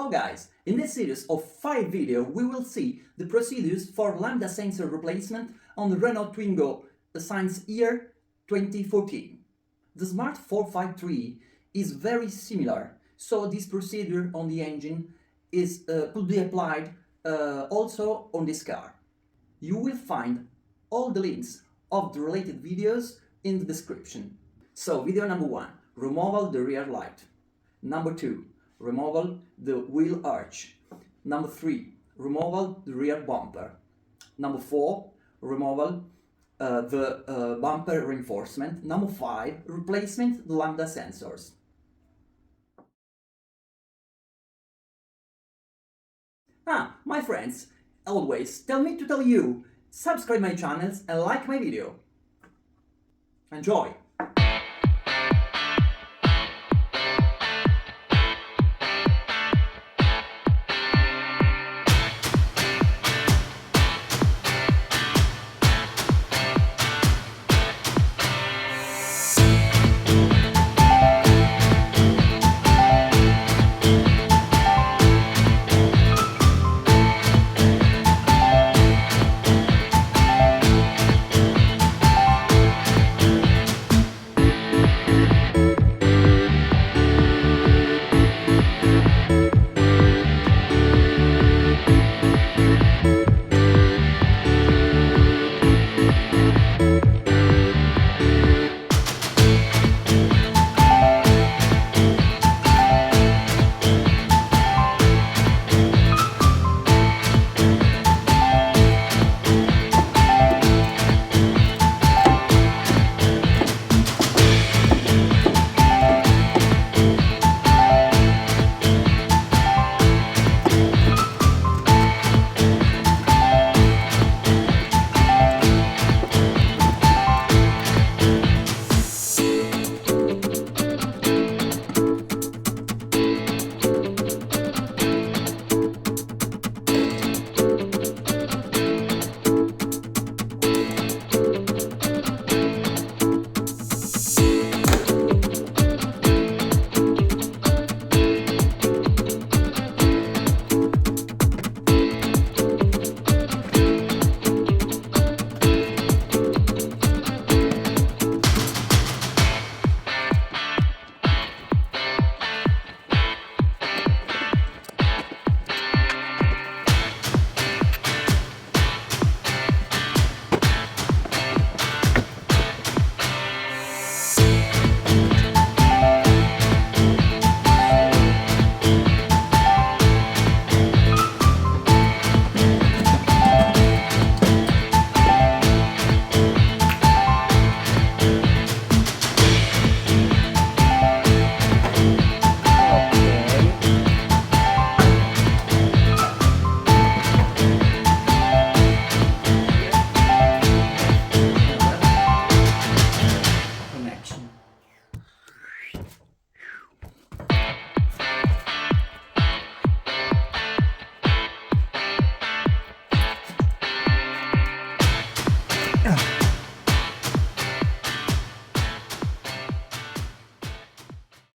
Hello guys, in this series of 5 videos we will see the procedures for LAMBDA sensor replacement on the Renault Twingo since year 2014. The Smart 453 is very similar, so this procedure on the engine could be applied also on this car. You will find all the links of the related videos in the description. So video number 1, removal the rear light. Number 2, removal the wheel arch. Number 3, removal the rear bumper. Number 4, removal the bumper reinforcement. Number 5, replacement the LAMBDA sensors. My friends, always tell me to tell you, subscribe my channels and like my video. Enjoy!